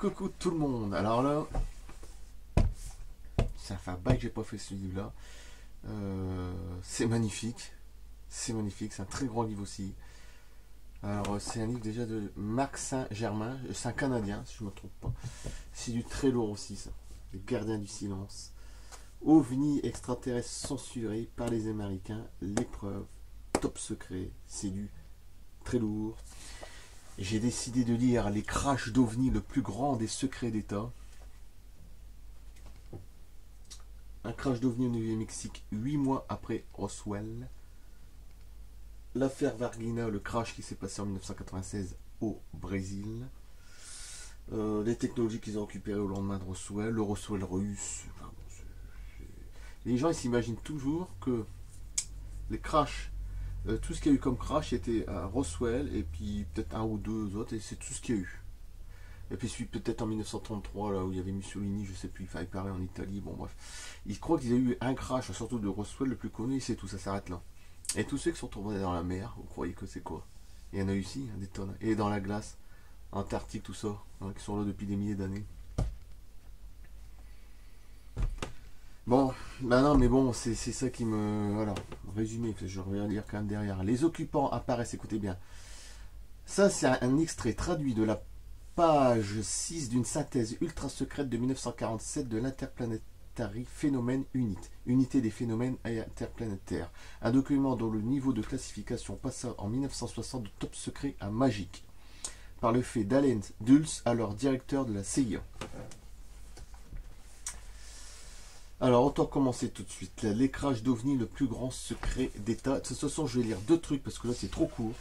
Coucou tout le monde. Alors là, ça fait un bail que j'ai pas fait ce livre-là. C'est magnifique. C'est magnifique. C'est un très grand livre aussi. Alors, c'est un livre déjà de Marc Saint-Germain. C'est un Canadien, si je me trompe pas. C'est du très lourd aussi, ça. Les gardiens du silence. OVNI extraterrestre censuré par les Américains. L'épreuve. Top secret. C'est du très lourd. J'ai décidé de lire Les crashs d'OVNI, le plus grand des secrets d'État. Un crash d'OVNI au Nouveau-Mexique 8 mois après Roswell. L'affaire Varginha, le crash qui s'est passé en 1996 au Brésil. Les technologies qu'ils ont récupérées au lendemain de Roswell. Le Roswell russe. Enfin, bon, les gens ils s'imaginent toujours que les crashs, tout ce qu'il y a eu comme crash était à Roswell et puis peut-être un ou deux autres et c'est tout ce qu'il y a eu. Et puis celui peut-être en 1933 là où il y avait Mussolini, je sais plus, il paraît en Italie, bon bref. Ils croient qu'il y a eu un crash, surtout de Roswell le plus connu, c'est tout, ça s'arrête là. Et tous ceux qui sont tombés dans la mer, vous croyez que c'est quoi? Il y en a eu ici, hein, des tonnes. Et dans la glace, Antarctique, tout ça, hein, qui sont là depuis des milliers d'années. Bon, bah non, mais bon, c'est ça qui me... Voilà, résumé, je vais lire quand même derrière. Les occupants apparaissent, écoutez bien. Ça, c'est un extrait traduit de la page 6 d'une synthèse ultra secrète de 1947 de l'Interplanetary Phenomenon Unit, unité des phénomènes interplanétaires. Un document dont le niveau de classification passa en 1960 de top secret à magique, par le fait d'Allen Dulles, alors directeur de la CIA. Alors, autant commencer tout de suite. L'écrage d'OVNI, le plus grand secret d'État. De toute façon, je vais lire deux trucs parce que là, c'est trop court.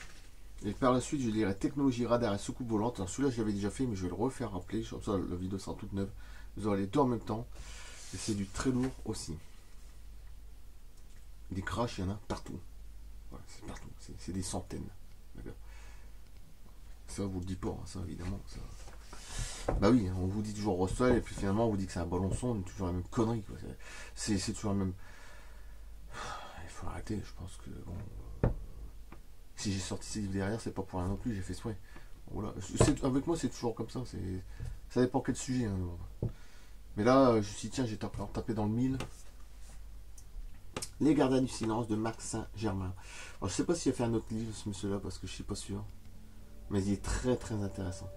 Et par la suite, je vais lire la technologie radar et soucoupe volante. Alors, celui-là, je l'avais déjà fait, mais je vais le refaire rappeler. Comme ça, la vidéo sera toute neuve. Vous aurez les deux en même temps. Et c'est du très lourd aussi. Des crashs, il y en a partout. Voilà, c'est partout. C'est des centaines. D'accord. Ça, vous le dit pas, hein, ça, évidemment. Ça... Bah oui, on vous dit toujours Roswell, et puis finalement, on vous dit que c'est un ballon sonde, toujours la même connerie, quoi. C'est toujours la même... Il faut arrêter, je pense que... Bon, si j'ai sorti ces livres derrière, c'est pas pour rien non plus, j'ai fait souhait. Voilà. Avec moi, c'est toujours comme ça. Ça dépend quel sujet. Hein. Mais là, je me suis dit, tiens, j'ai tapé dans le mille. Les gardiens du silence de Marc Saint-Germain. Alors, je sais pas s'il a fait un autre livre, ce monsieur-là, parce que je suis pas sûr. Mais il est très très intéressant.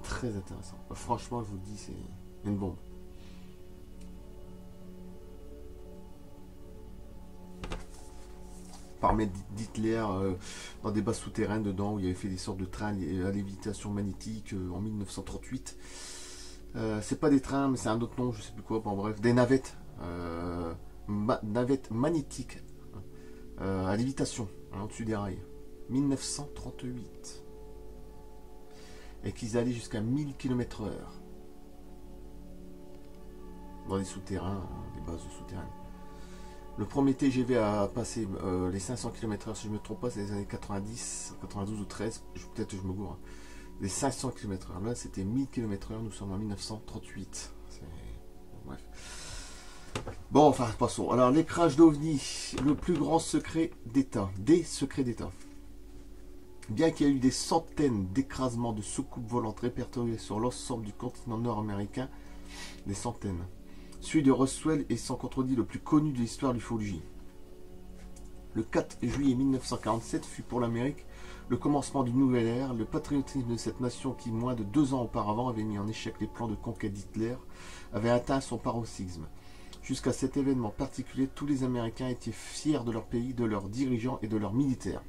Très intéressant. Franchement, je vous le dis, c'est une bombe. Parmi d'Hitler dans des bases souterraines dedans où il avait fait des sortes de trains à lévitation magnétique en 1938. C'est pas des trains, mais c'est un autre nom, je sais plus quoi. Bon, bref, des navettes, navettes magnétiques à lévitation au-dessus des rails. 1938. Et qu'ils allaient jusqu'à 1000 km/h dans les souterrains, des bases souterraines. Le premier TGV a passé les 500 km/h, si je ne me trompe pas, c'est les années 90, 92 ou 13, peut-être que je me gourre. Les 500 km/h, là c'était 1000 km/h, nous sommes en 1938. Bref. Bon, enfin, passons. Alors, les crashs d'OVNI, le plus grand secret d'État, des secrets d'État. Bien qu'il y ait eu des centaines d'écrasements de soucoupes volantes répertoriées sur l'ensemble du continent nord-américain, des centaines. Celui de Roswell est sans contredit le plus connu de l'histoire de l'ufologie. Le 4 juillet 1947 fut pour l'Amérique le commencement d'une nouvelle ère. Le patriotisme de cette nation qui, moins de 2 ans auparavant, avait mis en échec les plans de conquête d'Hitler, avait atteint son paroxysme. Jusqu'à cet événement particulier, tous les Américains étaient fiers de leur pays, de leurs dirigeants et de leurs militaires.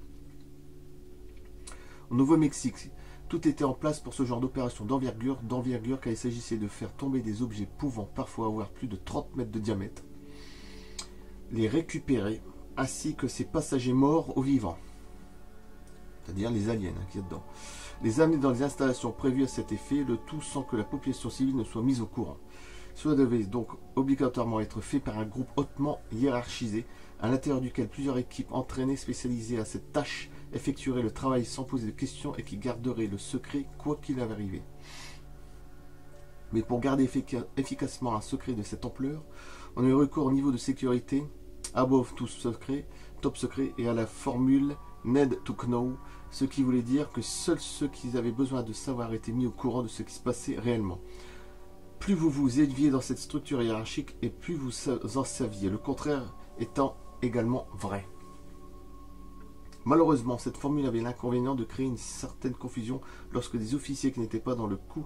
Au Nouveau-Mexique, tout était en place pour ce genre d'opération d'envergure car il s'agissait de faire tomber des objets pouvant parfois avoir plus de 30 mètres de diamètre, les récupérer, ainsi que ces passagers morts ou vivants, c'est-à-dire les aliens qui est dedans, les amener dans les installations prévues à cet effet, le tout sans que la population civile ne soit mise au courant. Cela devait donc obligatoirement être fait par un groupe hautement hiérarchisé, à l'intérieur duquel plusieurs équipes entraînées spécialisées à cette tâche effectuerait le travail sans poser de questions et qui garderait le secret quoi qu'il arrive. Mais pour garder efficacement un secret de cette ampleur, on a eu recours au niveau de sécurité above tout secret, top secret et à la formule need to know, ce qui voulait dire que seuls ceux qui avaient besoin de savoir étaient mis au courant de ce qui se passait réellement. Plus vous vous éleviez dans cette structure hiérarchique et plus vous en saviez, le contraire étant également vrai. Malheureusement, cette formule avait l'inconvénient de créer une certaine confusion lorsque des officiers qui n'étaient pas dans le coup,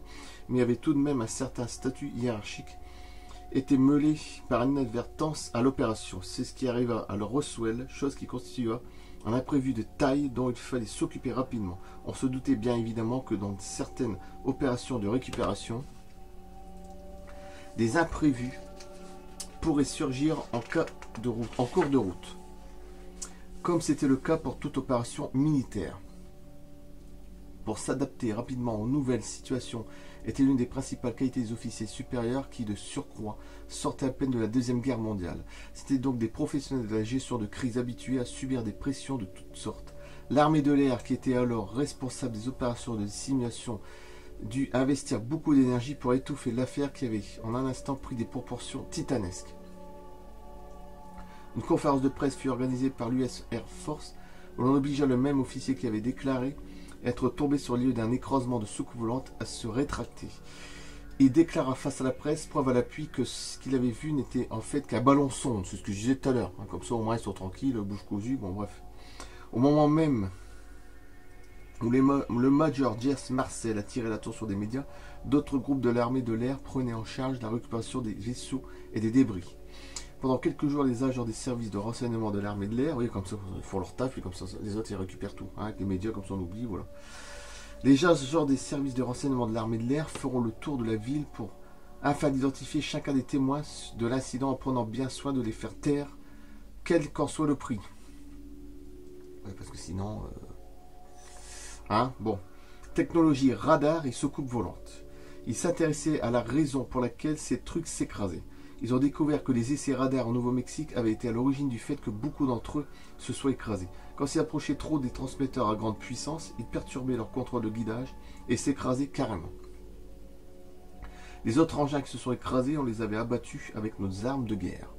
mais avaient tout de même un certain statut hiérarchique, étaient mêlés par inadvertance à l'opération. C'est ce qui arriva à leur Roswell, chose qui constitua un imprévu de taille dont il fallait s'occuper rapidement. On se doutait bien évidemment que dans certaines opérations de récupération, des imprévus pourraient surgir en cours de route, comme c'était le cas pour toute opération militaire. Pour s'adapter rapidement aux nouvelles situations était l'une des principales qualités des officiers supérieurs qui, de surcroît, sortaient à peine de la Deuxième Guerre mondiale. C'étaient donc des professionnels de la gestion de crise habitués à subir des pressions de toutes sortes. L'armée de l'air, qui était alors responsable des opérations de dissimulation, dut investir beaucoup d'énergie pour étouffer l'affaire qui avait en un instant pris des proportions titanesques. Une conférence de presse fut organisée par l'US Air Force où l'on obligea le même officier qui avait déclaré être tombé sur le lieu d'un écrasement de soucoupe volante à se rétracter. Il déclara face à la presse, preuve à l'appui, que ce qu'il avait vu n'était en fait qu'un ballon sonde, c'est ce que je disais tout à l'heure, comme ça au moins ils sont tranquilles, bouche cousue, bon bref. Au moment même où le Major Jess Marcel attirait l'attention des médias, d'autres groupes de l'armée de l'air prenaient en charge la récupération des vaisseaux et des débris. Pendant quelques jours, les agents des services de renseignement de l'armée de l'air, oui, comme ça, ils font leur taf, et comme ça, les autres, ils récupèrent tout. Hein, avec les médias, comme ça, on oublie, voilà. Les agents des services de renseignement de l'armée de l'air feront le tour de la ville afin d'identifier chacun des témoins de l'incident en prenant bien soin de les faire taire, quel qu'en soit le prix. Ouais, parce que sinon... Hein, bon. Technologie radar et soucoupe volante. Ils s'intéressaient à la raison pour laquelle ces trucs s'écrasaient. Ils ont découvert que les essais radars au Nouveau-Mexique avaient été à l'origine du fait que beaucoup d'entre eux se soient écrasés. Quand ils approchaient trop des transmetteurs à grande puissance, ils perturbaient leur contrôle de guidage et s'écrasaient carrément. Les autres engins qui se sont écrasés, on les avait abattus avec nos armes de guerre.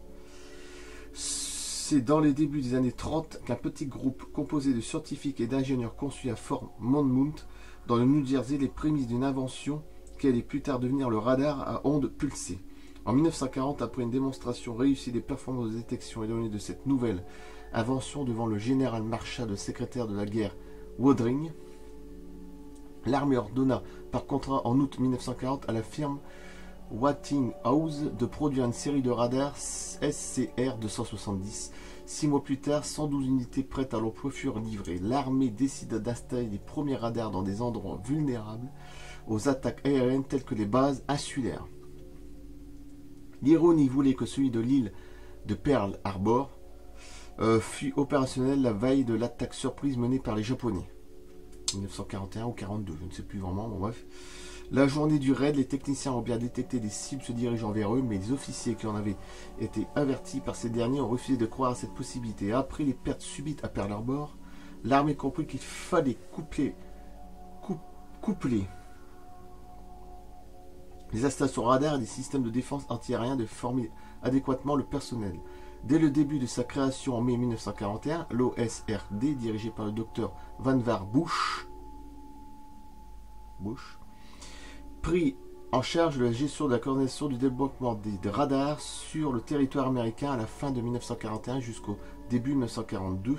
C'est dans les débuts des années 30 qu'un petit groupe composé de scientifiques et d'ingénieurs conçut à Fort Monmouth, dans le New Jersey, les prémices d'une invention qui allait plus tard devenir le radar à ondes pulsées. En 1940, après une démonstration réussie des performances de détection et données de cette nouvelle invention devant le général Marshall, le secrétaire de la guerre Woodring, l'armée ordonna par contrat en août 1940 à la firme Westinghouse de produire une série de radars SCR 270. 6 mois plus tard, 112 unités prêtes à l'emploi furent livrées. L'armée décida d'installer les premiers radars dans des endroits vulnérables aux attaques aériennes telles que les bases insulaires. L'ironie voulait que celui de l'île de Pearl Harbor fut opérationnel la veille de l'attaque surprise menée par les Japonais. 1941 ou 42, je ne sais plus vraiment, bon bref. La journée du raid, les techniciens ont bien détecté des cibles se dirigeant vers eux, mais les officiers qui en avaient été avertis par ces derniers ont refusé de croire à cette possibilité. Après les pertes subites à Pearl Harbor, l'armée comprit qu'il fallait coupler les installations radar et des systèmes de défense antiaérien de former adéquatement le personnel. Dès le début de sa création en mai 1941, l'OSRD, dirigé par le docteur Vannevar Bush, prit en charge la gestion de la coordination du développement des radars sur le territoire américain à la fin de 1941 jusqu'au début 1942.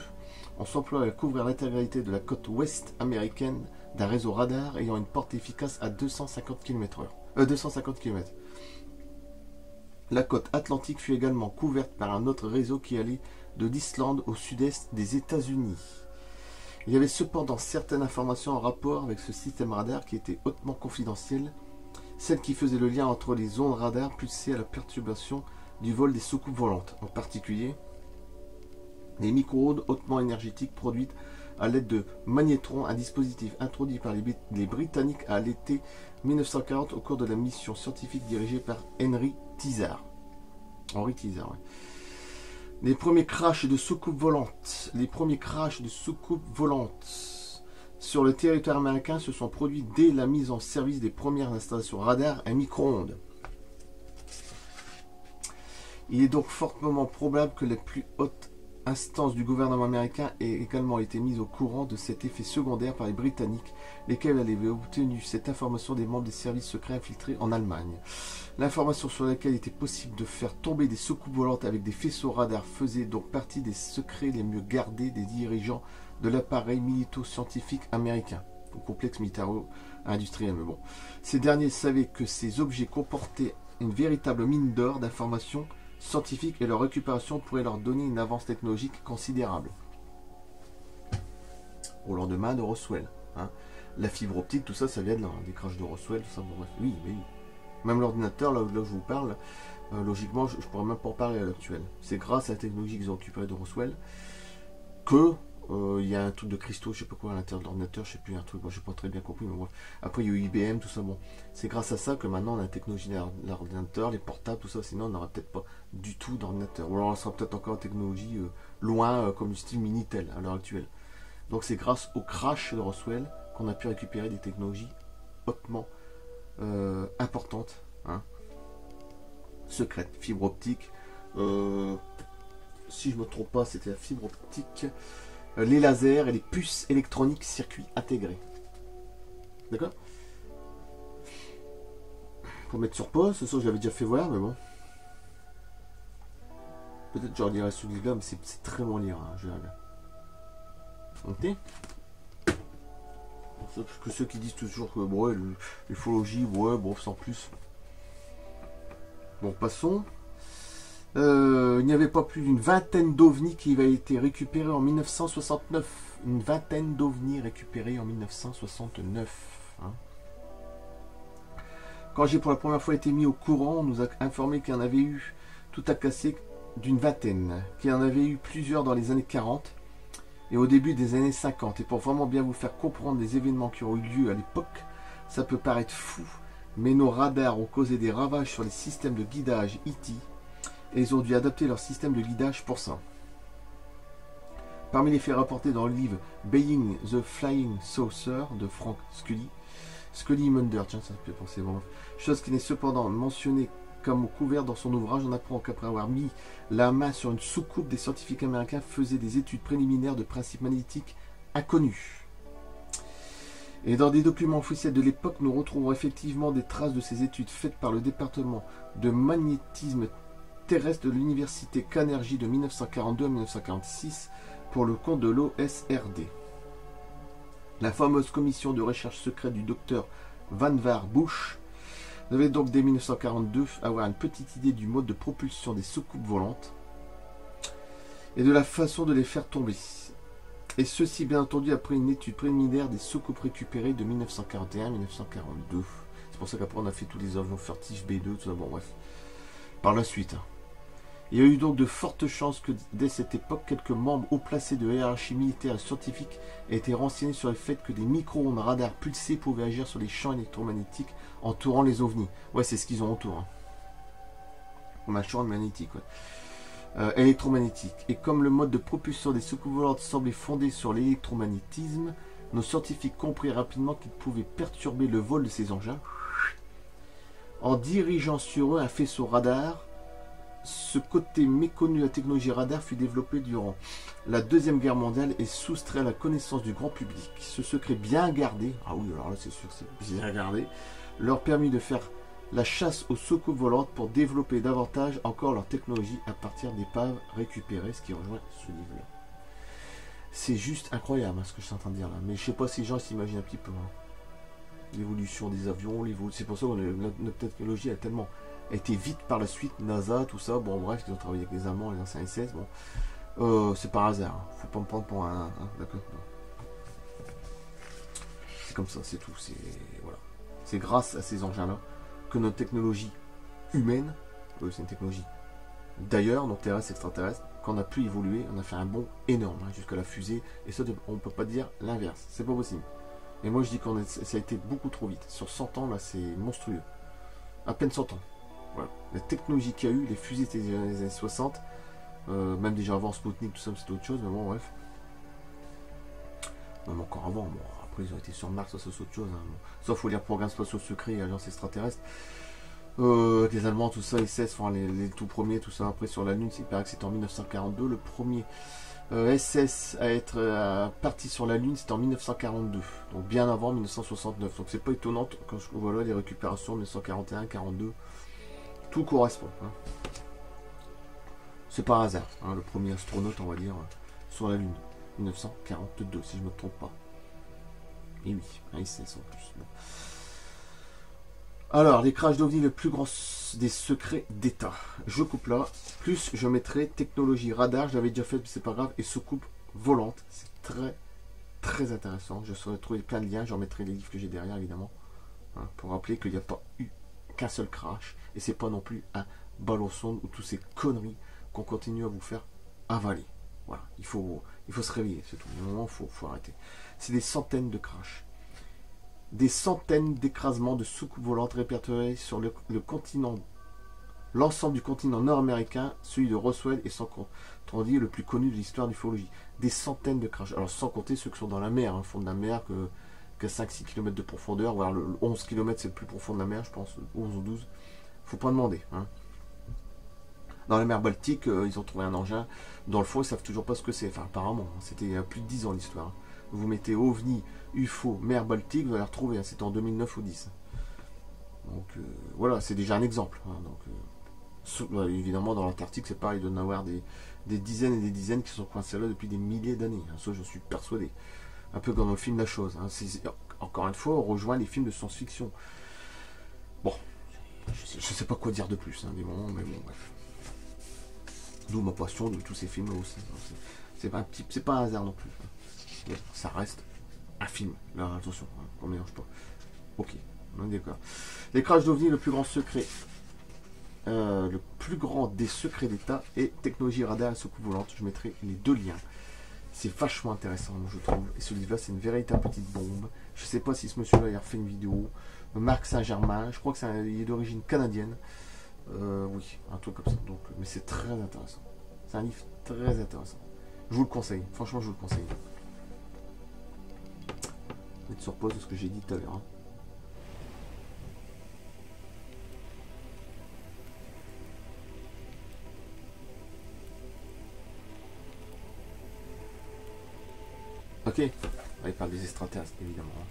On s'emploie à couvrir l'intégralité de la côte ouest américaine d'un réseau radar ayant une portée efficace à 250 km. La côte atlantique fut également couverte par un autre réseau qui allait de l'Islande au sud-est des États-Unis. Il y avait cependant certaines informations en rapport avec ce système radar qui était hautement confidentiel, celles qui faisaient le lien entre les ondes radar pulsées à la perturbation du vol des soucoupes volantes, en particulier les micro-ondes hautement énergétiques produites à l'aide de magnétrons, un dispositif introduit par les Britanniques à l'été 1940 au cours de la mission scientifique dirigée par Henry Tizard. Les premiers crashs de soucoupes volantes. Sur le territoire américain se sont produits dès la mise en service des premières installations radar à micro-ondes. Il est donc fortement probable que les plus hautes instance du gouvernement américain a également été mise au courant de cet effet secondaire par les Britanniques, lesquels avaient obtenu cette information des membres des services secrets infiltrés en Allemagne. L'information sur laquelle il était possible de faire tomber des soucoupes volantes avec des faisceaux radars faisait donc partie des secrets les mieux gardés des dirigeants de l'appareil milito-scientifique américain, au complexe militaro-industriel. Mais bon, ces derniers savaient que ces objets comportaient une véritable mine d'or d'informations scientifiques et leur récupération pourrait leur donner une avance technologique considérable. Au lendemain de Roswell, hein. La fibre optique, tout ça, ça vient de là, des crashs de Roswell, tout ça, bon bref, oui, oui. Même l'ordinateur, là où je vous parle, logiquement, je pourrais même pas en parler à l'actuel. C'est grâce à la technologie qu'ils ont récupérée de Roswell que il y a un truc de cristaux, je sais pas quoi à l'intérieur de l'ordinateur, je sais plus, un truc, moi j'ai pas très bien compris, mais bref. Après il y a eu IBM, tout ça, bon. C'est grâce à ça que maintenant on a la technologie de l'ordinateur, les portables, tout ça, sinon on n'aurait peut-être pas du tout d'ordinateur. Ou alors on sera peut-être encore en technologie loin, comme du style Minitel à l'heure actuelle. Donc c'est grâce au crash de Roswell qu'on a pu récupérer des technologies hautement importantes, hein, secrètes, fibre optique. Si je me trompe pas, c'était la fibre optique, les lasers et les puces électroniques circuits intégrés. D'accord? Pour mettre sur pause, ce soir j'avais déjà fait voir, mais bon. Peut-être je redirai celui-là, mais c'est très long à lire, hein, je regarde. Ok? Que ceux qui disent toujours que bon, ouais, l'ufologie, ouais, bon, sans plus. Bon, passons. Il n'y avait pas plus d'une vingtaine d'ovnis qui avaient été récupérés en 1969. Une vingtaine d'ovnis récupérés en 1969. Hein. Quand j'ai pour la première fois été mis au courant, on nous a informé qu'il y en avait eu tout à casser d'une vingtaine. Qu'il y en avait eu plusieurs dans les années 40 et au début des années 50. Et pour vraiment bien vous faire comprendre les événements qui ont eu lieu à l'époque, ça peut paraître fou, mais nos radars ont causé des ravages sur les systèmes de guidage IT. Et ils ont dû adapter leur système de guidage pour ça. Parmi les faits rapportés dans le livre Being the Flying Saucer de Frank Scully Munder, tiens, ça me fait penser, bon. Chose qui n'est cependant mentionnée comme au couvert dans son ouvrage, on apprend qu'après avoir mis la main sur une soucoupe, des scientifiques américains faisaient des études préliminaires de principes magnétiques inconnus. Et dans des documents officiels de l'époque, nous retrouvons effectivement des traces de ces études faites par le département de magnétisme terrestre de l'université Carnegie de 1942 à 1946 pour le compte de l'OSRD. La fameuse commission de recherche secrète du docteur Vannevar Bush devait donc dès 1942 avoir une petite idée du mode de propulsion des soucoupes volantes et de la façon de les faire tomber. Et ceci bien entendu après une étude préliminaire des soucoupes récupérées de 1941 à 1942. C'est pour ça qu'après on a fait tous les avions furtifs B2, tout ça, bon bref. Par la suite. Il y a eu donc de fortes chances que dès cette époque, quelques membres haut placés de la hiérarchie militaire et scientifique aient été renseignés sur le fait que des micro-ondes radars pulsées pouvaient agir sur les champs électromagnétiques entourant les ovnis. Ouais, c'est ce qu'ils ont autour. Hein. Comme un champ magnétique, ouais. Électromagnétique. Et comme le mode de propulsion des soucoupes volantes semblait fondé sur l'électromagnétisme, nos scientifiques comprirent rapidement qu'ils pouvaient perturber le vol de ces engins en dirigeant sur eux un faisceau radar. Ce côté méconnu de la technologie radar fut développé durant la Deuxième Guerre mondiale et soustrait à la connaissance du grand public. Ce secret bien gardé, ah oui alors là c'est sûr c'est bien gardé, leur permit de faire la chasse aux soucoupes volantes pour développer davantage encore leur technologie à partir d'épaves récupérées, ce qui rejoint ce livre-là. C'est juste incroyable hein, ce que je suis en train de dire là, mais je sais pas si les gens s'imaginent un petit peu hein, l'évolution des avions, c'est pour ça que notre technologie a tellement été vite par la suite, NASA, tout ça, bon bref, ils ont travaillé avec les Allemands, les anciens SS, bon, c'est par hasard, hein. Faut pas me prendre pour un d'accord. C'est comme ça, c'est tout, c'est voilà. C'est grâce à ces engins-là que notre technologie humaine, c'est une technologie d'ailleurs, donc terrestre, extraterrestre, qu'on a pu évoluer, on a fait un bond énorme, hein, jusqu'à la fusée, et ça, on peut pas dire l'inverse, c'est pas possible. Et moi je dis que ça a été beaucoup trop vite, sur 100 ans là, c'est monstrueux, à peine 100 ans. Voilà. La technologie qu'il y a eu, les fusées étaient dans les années 60, même déjà avant Sputnik, tout ça, c'était autre chose, mais bon, bref. Même encore avant, bon, après ils ont été sur Mars, ça c'est autre chose. Hein. Sauf faut lire Programme Spatiaux Secrets et Alliance Extraterrestre. Les Allemands, tout ça, SS, enfin, les tout premiers, tout ça. Après, sur la Lune, il paraît que c'était en 1942. Le premier SS à être parti sur la Lune, c'était en 1942. Donc bien avant 1969. Donc c'est pas étonnant quand je vois là les récupérations 1941, 42. Tout correspond. Hein. C'est pas un hasard. Hein, le premier astronaute, on va dire, sur la Lune. 1942, si je me trompe pas. Et oui, un SS en plus. Bon. Alors, les crashs d'OVNI, le plus grand des secrets d'État. Je coupe là. Plus, je mettrai technologie radar. J'avais déjà fait, mais c'est pas grave. Et soucoupe volante. C'est très, très intéressant. Je saurais trouver plein de liens. J'en mettrai les livres que j'ai derrière, évidemment. Hein, pour rappeler qu'il n'y a pas eu qu'un seul crash. Et c'est pas non plus un ballon sonde ou toutes ces conneries qu'on continue à vous faire avaler. Voilà. Il faut se réveiller. C'est tout. À un moment, il faut arrêter. C'est des centaines de crashs. Des centaines d'écrasements de soucoupes volantes répertoriées sur le continent, l'ensemble du continent nord-américain, celui de Roswell est sans contredit le plus connu de l'histoire d'ufologie. Des centaines de crashs. Alors sans compter ceux qui sont dans la mer, hein, fond de la mer, que 5-6 km de profondeur, voire le 11 km c'est le plus profond de la mer, je pense, 11 ou 12. Faut pas demander. Hein. Dans la mer Baltique, ils ont trouvé un engin. Dans le fond, ils savent toujours pas ce que c'est. Enfin, apparemment, hein, c'était il y a plus de 10 ans l'histoire. Hein. Vous mettez OVNI, UFO, mer Baltique, vous allez retrouver. Hein, c'était en 2009 ou 10. Donc voilà, c'est déjà un exemple. Hein, donc, évidemment, dans l'Antarctique, c'est pareil. Il doit y en avoir des dizaines et des dizaines qui sont coincés là depuis des milliers d'années. Hein, ça, je suis persuadé. Un peu comme dans le film La Chose. Hein, encore une fois, on rejoint les films de science-fiction. Bon, je sais pas quoi dire de plus. Hein, des moments, mais bon, bref. D'où ma passion de tous ces films aussi. C'est pas un hasard non plus. Hein. Ça reste un film. Là, attention, hein, on ne mélange pas. Ok, on est d'accord. Les crashs d'OVNI, le plus grand secret. Le plus grand des secrets d'État et technologie radar et soucoupe volante. Je mettrai les deux liens. C'est vachement intéressant, je trouve. Et celui-là, c'est une véritable petite bombe. Je sais pas si ce monsieur-là a refait une vidéo. Marc Saint-Germain, je crois que il est d'origine canadienne. Oui, un truc comme ça. Donc, mais c'est très intéressant. C'est un livre très intéressant. Je vous le conseille. Franchement, je vous le conseille. Je vais être sur pause de ce que j'ai dit tout à l'heure. Hein. Ok. Il parle des extraterrestres, évidemment. Hein.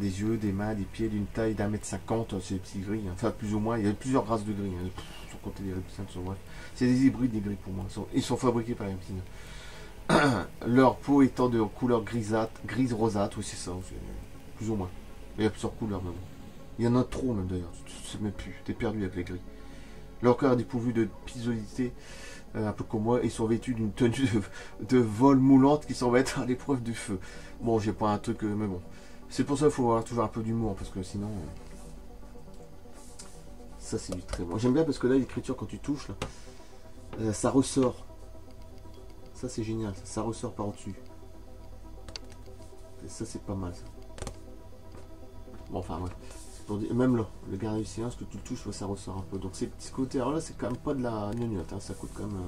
Des yeux, des mains, des pieds d'une taille d'1,50 m, c'est des petits gris. Hein. Enfin, plus ou moins. Il y a plusieurs races de gris. Hein. Sans compter les reptiliens, bref. C'est des hybrides, des gris pour moi. Ils sont fabriqués par les reptiliens. Leur peau étant de couleur grisâtre, grise rosâtre, oui c'est ça, plus ou moins. Il y a plusieurs couleurs même. Il y en a trop même d'ailleurs, tu sais même plus, t'es perdu avec les gris. Leur corps est dépourvu de pisolité, un peu comme moi, ils sont vêtus d'une tenue de vol moulante qui semble être à l'épreuve du feu. Bon, j'ai pas un truc, mais bon. C'est pour ça qu'il faut avoir toujours un peu d'humour, parce que sinon... ça c'est du très bon. J'aime bien parce que là, l'écriture, quand tu touches, là, ça ressort. Ça c'est génial, ça ressort par au-dessus. Ça c'est pas mal ça. Bon enfin ouais. Pour dire, même là, le gardien du silence, que tu le touches, ça ressort un peu. Donc ces petits côtés là, c'est quand même pas de la gnognotte, hein, ça coûte quand même.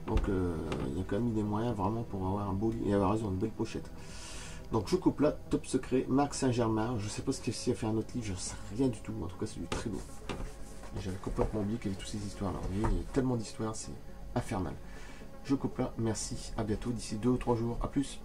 Donc il y a quand même eu des moyens vraiment pour avoir un beau lit et avoir raison, une belle pochette. Donc je coupe là, top secret, Marc Saint-Germain. Je sais pas ce qu'il y a fait un autre livre, je sais rien du tout. En tout cas c'est du très beau. J'avais complètement oublié qu'il y avait toutes ces histoires là. Vous voyez, il y a tellement d'histoires, c'est infernal. Je coupe là, merci, à bientôt d'ici 2 ou 3 jours, à plus.